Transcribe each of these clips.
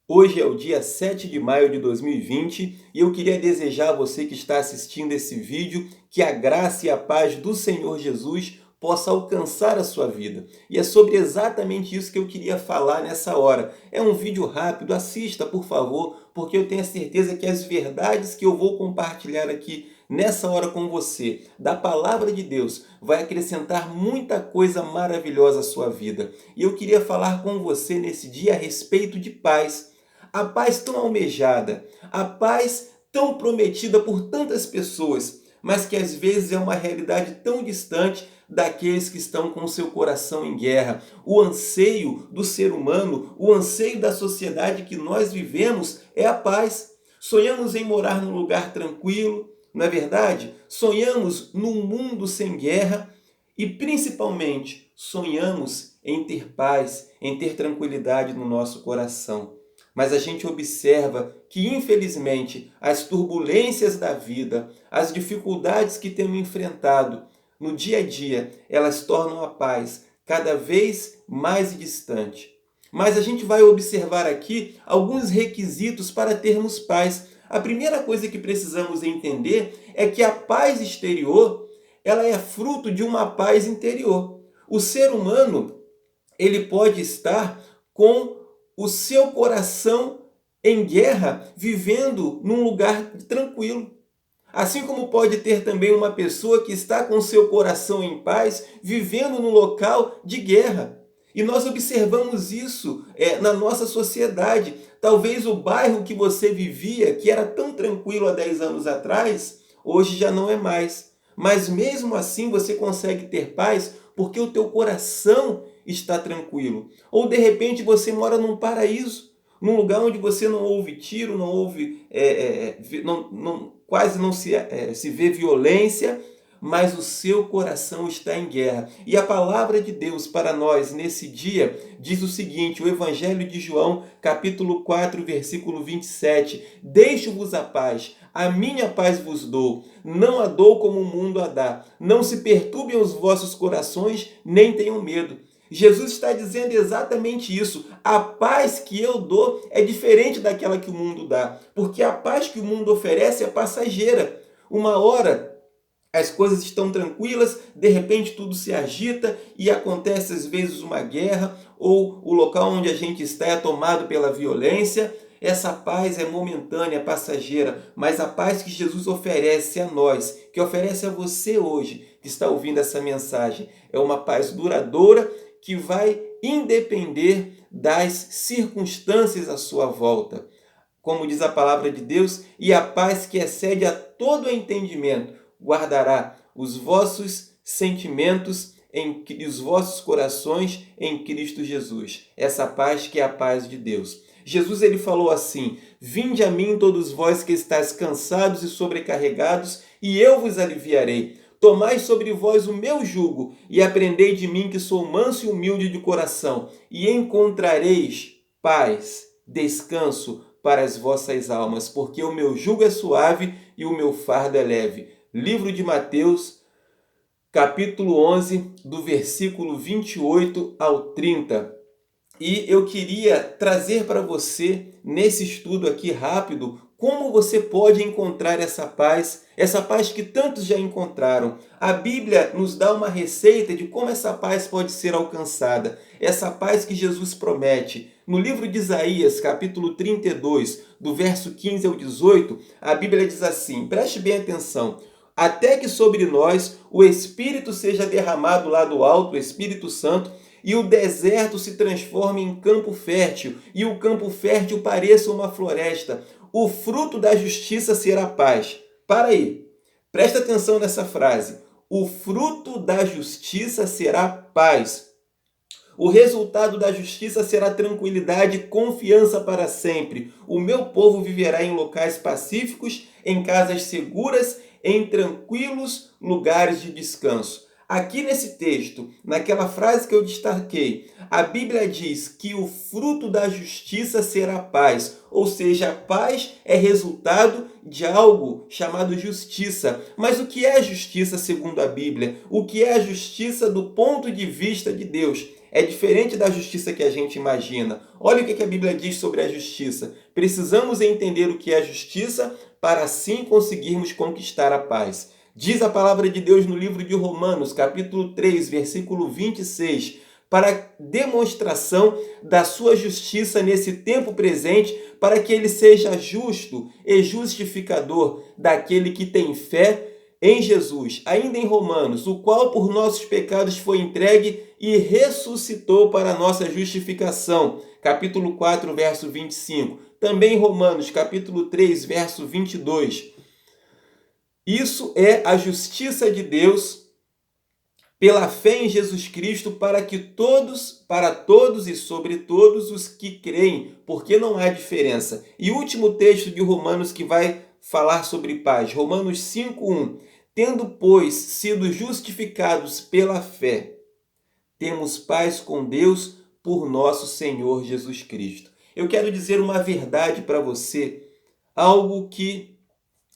Hoje é o dia 7 de maio de 2020 e eu queria desejar a você que está assistindo esse vídeo que a graça e a paz do Senhor Jesus possa alcançar a sua vida. E é sobre exatamente isso que eu queria falar nessa hora. É um vídeo rápido, assista por favor, porque eu tenho a certeza que as verdades que eu vou compartilhar aqui nessa hora com você, da palavra de Deus, vai acrescentar muita coisa maravilhosa à sua vida. E eu queria falar com você nesse dia a respeito de paz. A paz tão almejada, a paz tão prometida por tantas pessoas, mas que às vezes é uma realidade tão distante daqueles que estão com o seu coração em guerra. O anseio do ser humano, o anseio da sociedade que nós vivemos é a paz. Sonhamos em morar num lugar tranquilo, não é verdade? Sonhamos num mundo sem guerra e principalmente sonhamos em ter paz, em ter tranquilidade no nosso coração. Mas a gente observa que, infelizmente, as turbulências da vida, as dificuldades que temos enfrentado no dia a dia, elas tornam a paz cada vez mais distante. Mas a gente vai observar aqui alguns requisitos para termos paz. A primeira coisa que precisamos entender é que a paz exterior, ela é fruto de uma paz interior. O ser humano, ele pode estar com o seu coração em guerra, vivendo num lugar tranquilo. Assim como pode ter também uma pessoa que está com o seu coração em paz, vivendo num local de guerra. E nós observamos isso na nossa sociedade. Talvez o bairro que você vivia, que era tão tranquilo há 10 anos atrás, hoje já não é mais. Mas mesmo assim você consegue ter paz porque o teu coração está tranquilo. Ou de repente você mora num paraíso, num lugar onde você não ouve tiro, não ouve, quase não se vê violência, mas o seu coração está em guerra. E a palavra de Deus para nós nesse dia diz o seguinte, o Evangelho de João, capítulo 4, versículo 27. Deixo-vos a paz, a minha paz vos dou, não a dou como o mundo a dá. Não se perturbem os vossos corações, nem tenham medo. Jesus está dizendo exatamente isso. A paz que eu dou é diferente daquela que o mundo dá, porque a paz que o mundo oferece é passageira. Uma hora as coisas estão tranquilas, de repente tudo se agita e acontece às vezes uma guerra ou o local onde a gente está é tomado pela violência. Essa paz é momentânea, é passageira, mas a paz que Jesus oferece a nós, que oferece a você hoje, que está ouvindo essa mensagem, é uma paz duradoura que vai independer das circunstâncias à sua volta. Como diz a palavra de Deus, e a paz que excede a todo entendimento guardará os vossos sentimentos e os vossos corações em Cristo Jesus. Essa paz que é a paz de Deus. Jesus ele falou assim, vinde a mim todos vós que estáis cansados e sobrecarregados, e eu vos aliviarei. Tomai sobre vós o meu jugo e aprendei de mim que sou manso e humilde de coração, e encontrareis paz, descanso para as vossas almas, porque o meu jugo é suave e o meu fardo é leve. Livro de Mateus, capítulo 11, do versículo 28 ao 30. E eu queria trazer para você, nesse estudo aqui rápido, como você pode encontrar essa paz que tantos já encontraram. A Bíblia nos dá uma receita de como essa paz pode ser alcançada. Essa paz que Jesus promete. No livro de Isaías, capítulo 32, do verso 15 ao 18, a Bíblia diz assim, preste bem atenção. Até que sobre nós o Espírito seja derramado lá do alto, o Espírito Santo, e o deserto se transforme em campo fértil, e o campo fértil pareça uma floresta. O fruto da justiça será paz. Para aí, presta atenção nessa frase. O fruto da justiça será paz. O resultado da justiça será tranquilidade e confiança para sempre. O meu povo viverá em locais pacíficos, em casas seguras, em tranquilos lugares de descanso. Aqui nesse texto, naquela frase que eu destaquei, a Bíblia diz que o fruto da justiça será paz, ou seja, a paz é resultado de algo chamado justiça. Mas o que é a justiça segundo a Bíblia? O que é a justiça do ponto de vista de Deus? É diferente da justiça que a gente imagina. Olha o que a Bíblia diz sobre a justiça. Precisamos entender o que é a justiça para assim conseguirmos conquistar a paz. Diz a palavra de Deus no livro de Romanos, capítulo 3, versículo 26, para demonstração da sua justiça nesse tempo presente, para que ele seja justo e justificador daquele que tem fé em Jesus. Ainda em Romanos, o qual por nossos pecados foi entregue e ressuscitou para a nossa justificação. Capítulo 4, verso 25. Também em Romanos, capítulo 3, verso 22. Isso é a justiça de Deus pela fé em Jesus Cristo para todos e sobre todos os que creem, porque não há diferença. E o último texto de Romanos que vai falar sobre paz, Romanos 5:1. Tendo, pois, sido justificados pela fé, temos paz com Deus por nosso Senhor Jesus Cristo. Eu quero dizer uma verdade para você, algo que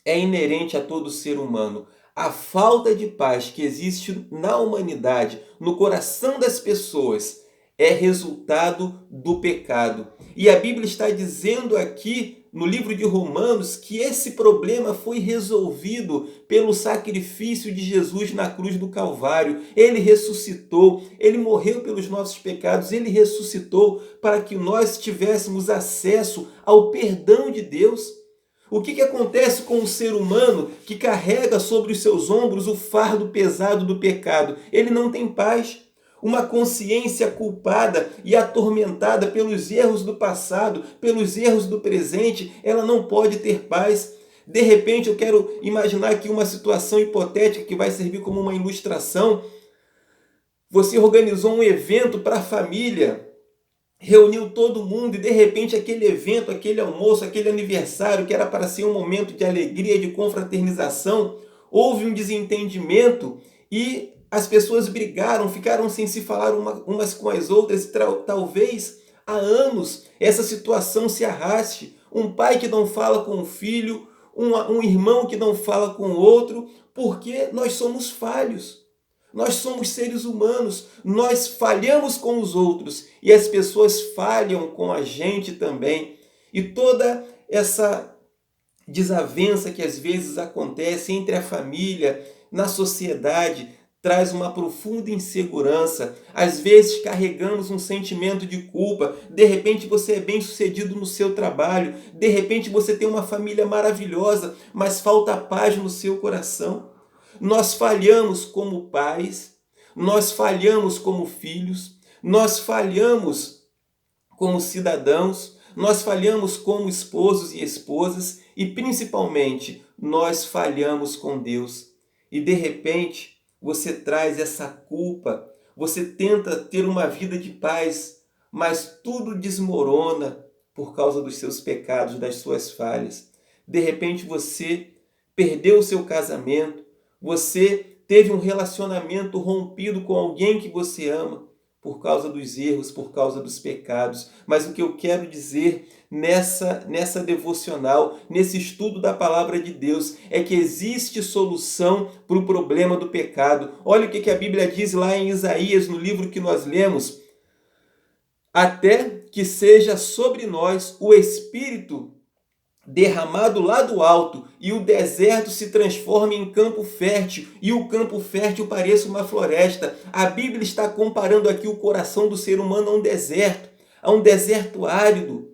é inerente a todo ser humano. A falta de paz que existe na humanidade, no coração das pessoas, é resultado do pecado. E a Bíblia está dizendo aqui no livro de Romanos que esse problema foi resolvido pelo sacrifício de Jesus na cruz do Calvário. Ele ressuscitou, ele morreu pelos nossos pecados, ele ressuscitou para que nós tivéssemos acesso ao perdão de Deus. O que acontece com o ser humano que carrega sobre os seus ombros o fardo pesado do pecado? Ele não tem paz. Uma consciência culpada e atormentada pelos erros do passado, pelos erros do presente, ela não pode ter paz. De repente, eu quero imaginar aqui uma situação hipotética que vai servir como uma ilustração. Você organizou um evento para a família, reuniu todo mundo e de repente aquele evento, aquele almoço, aquele aniversário que era para ser um momento de alegria, de confraternização, houve um desentendimento e as pessoas brigaram, ficaram sem se falar umas com as outras e talvez há anos essa situação se arraste. Um pai que não fala com o filho, um irmão que não fala com o outro, porque nós somos falhos. Nós somos seres humanos, nós falhamos com os outros e as pessoas falham com a gente também. E toda essa desavença que às vezes acontece entre a família, na sociedade, traz uma profunda insegurança. Às vezes carregamos um sentimento de culpa. De repente você é bem-sucedido no seu trabalho, de repente você tem uma família maravilhosa, mas falta paz no seu coração. Nós falhamos como pais, nós falhamos como filhos, nós falhamos como cidadãos, nós falhamos como esposos e esposas e principalmente nós falhamos com Deus. E de repente você traz essa culpa, você tenta ter uma vida de paz, mas tudo desmorona por causa dos seus pecados, das suas falhas. De repente você perdeu o seu casamento, você teve um relacionamento rompido com alguém que você ama por causa dos erros, por causa dos pecados. Mas o que eu quero dizer nessa devocional, nesse estudo da palavra de Deus, é que existe solução para o problema do pecado. Olha o que a Bíblia diz lá em Isaías, no livro que nós lemos. Até que seja sobre nós o Espírito derramado lá do alto, e o deserto se transforma em campo fértil, e o campo fértil pareça uma floresta. A Bíblia está comparando aqui o coração do ser humano a um deserto árido,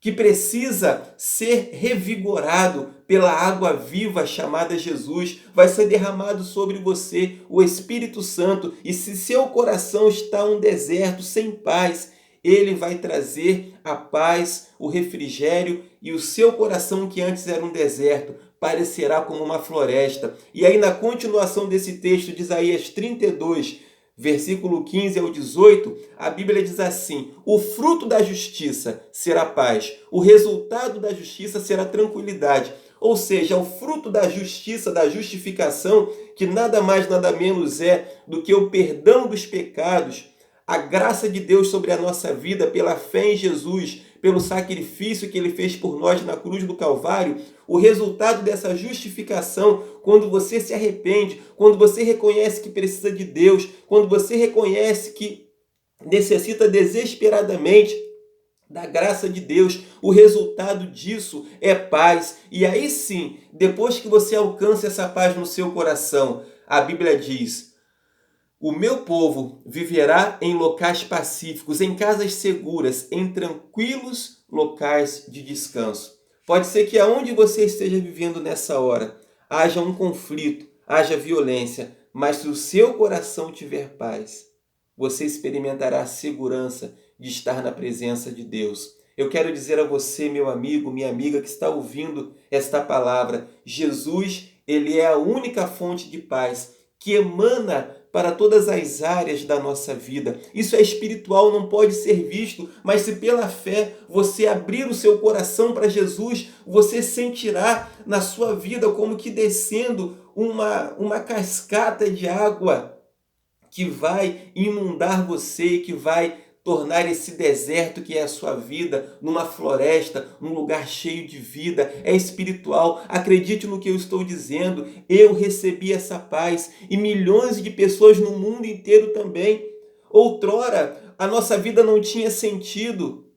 que precisa ser revigorado pela água viva chamada Jesus. Vai ser derramado sobre você o Espírito Santo, e se seu coração está um deserto sem paz, ele vai trazer a paz, o refrigério, e o seu coração, que antes era um deserto, parecerá como uma floresta. E aí, na continuação desse texto de Isaías 32, versículo 15 ao 18, a Bíblia diz assim: o fruto da justiça será paz, o resultado da justiça será tranquilidade. ou seja, o fruto da justiça, da justificação, que nada mais, nada menos é do que o perdão dos pecados, a graça de Deus sobre a nossa vida pela fé em Jesus, pelo sacrifício que ele fez por nós na cruz do Calvário, o resultado dessa justificação, quando você se arrepende, quando você reconhece que precisa de Deus, quando você reconhece que necessita desesperadamente da graça de Deus, o resultado disso é paz. E aí sim, depois que você alcança essa paz no seu coração, a Bíblia diz: o meu povo viverá em locais pacíficos, em casas seguras, em tranquilos locais de descanso. Pode ser que aonde você esteja vivendo nessa hora, haja um conflito, haja violência, mas se o seu coração tiver paz, você experimentará a segurança de estar na presença de Deus. Eu quero dizer a você, meu amigo, minha amiga, que está ouvindo esta palavra, Jesus, ele é a única fonte de paz que emana para todas as áreas da nossa vida. Isso é espiritual, não pode ser visto, mas se pela fé você abrir o seu coração para Jesus, você sentirá na sua vida como que descendo uma cascata de água que vai inundar você, que vai tornar esse deserto que é a sua vida numa floresta, num lugar cheio de vida. É espiritual. Acredite no que eu estou dizendo. Eu recebi essa paz e milhões de pessoas no mundo inteiro também. Outrora, a nossa vida não tinha sentido.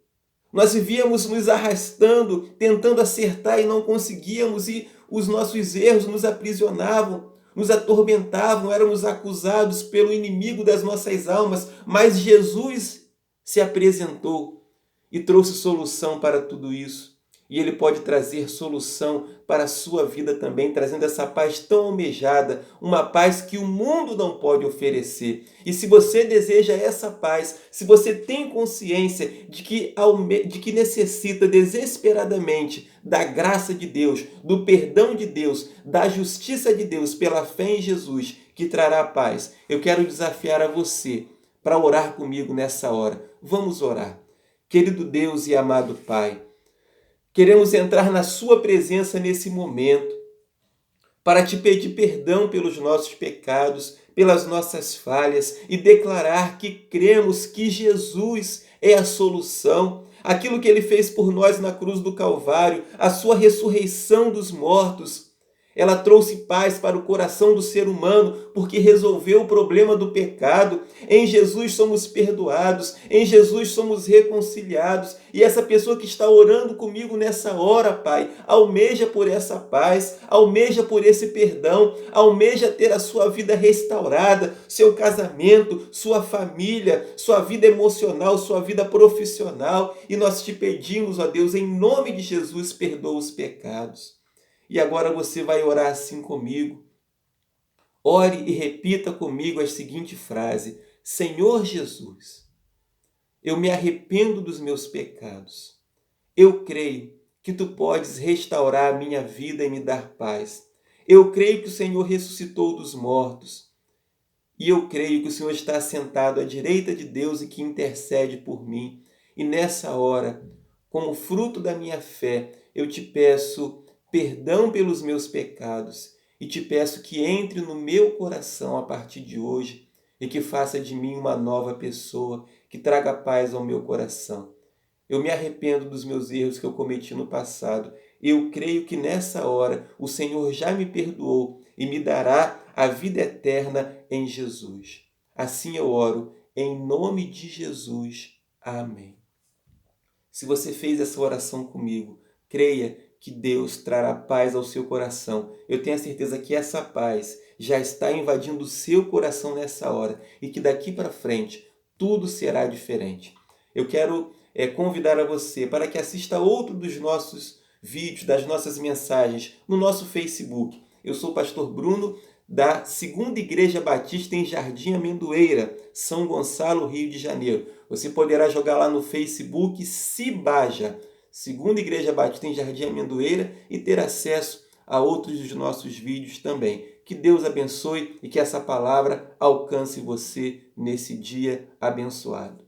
Nós vivíamos nos arrastando, tentando acertar e não conseguíamos, e os nossos erros nos aprisionavam, nos atormentavam, éramos acusados pelo inimigo das nossas almas, mas Jesus se apresentou e trouxe solução para tudo isso. E Ele pode trazer solução para a sua vida também, trazendo essa paz tão almejada, uma paz que o mundo não pode oferecer. E se você deseja essa paz, se você tem consciência de que necessita desesperadamente da graça de Deus, do perdão de Deus, da justiça de Deus pela fé em Jesus, que trará paz, eu quero desafiar a você para orar comigo nessa hora. Vamos orar. Querido Deus e amado Pai, queremos entrar na sua presença nesse momento para te pedir perdão pelos nossos pecados, pelas nossas falhas e declarar que cremos que Jesus é a solução. Aquilo que Ele fez por nós na cruz do Calvário, a sua ressurreição dos mortos, ela trouxe paz para o coração do ser humano, porque resolveu o problema do pecado. Em Jesus somos perdoados, em Jesus somos reconciliados. E essa pessoa que está orando comigo nessa hora, Pai, almeja por essa paz, almeja por esse perdão, almeja ter a sua vida restaurada, seu casamento, sua família, sua vida emocional, sua vida profissional. E nós te pedimos, ó Deus, em nome de Jesus, perdoa os pecados. E agora você vai orar assim comigo. Ore e repita comigo a seguinte frase: Senhor Jesus, eu me arrependo dos meus pecados. Eu creio que Tu podes restaurar a minha vida e me dar paz. Eu creio que o Senhor ressuscitou dos mortos. E eu creio que o Senhor está sentado à direita de Deus e que intercede por mim. E nessa hora, como fruto da minha fé, eu te peço perdão pelos meus pecados e te peço que entre no meu coração a partir de hoje e que faça de mim uma nova pessoa, que traga paz ao meu coração. Eu me arrependo dos meus erros que eu cometi no passado. Eu creio que nessa hora o Senhor já me perdoou e me dará a vida eterna em Jesus. Assim eu oro, em nome de Jesus. Amém. Se você fez essa oração comigo, creia que Deus trará paz ao seu coração. Eu tenho a certeza que essa paz já está invadindo o seu coração nessa hora e que daqui para frente tudo será diferente. Eu quero convidar a você para que assista outro dos nossos vídeos, das nossas mensagens no nosso Facebook. Eu sou o pastor Bruno, da Segunda Igreja Batista em Jardim Amendoeira, São Gonçalo, Rio de Janeiro. Você poderá jogar lá no Facebook Cibaja, Segunda Igreja Batista em Jardim Amendoeira, e ter acesso a outros dos nossos vídeos também. Que Deus abençoe e que essa palavra alcance você nesse dia abençoado.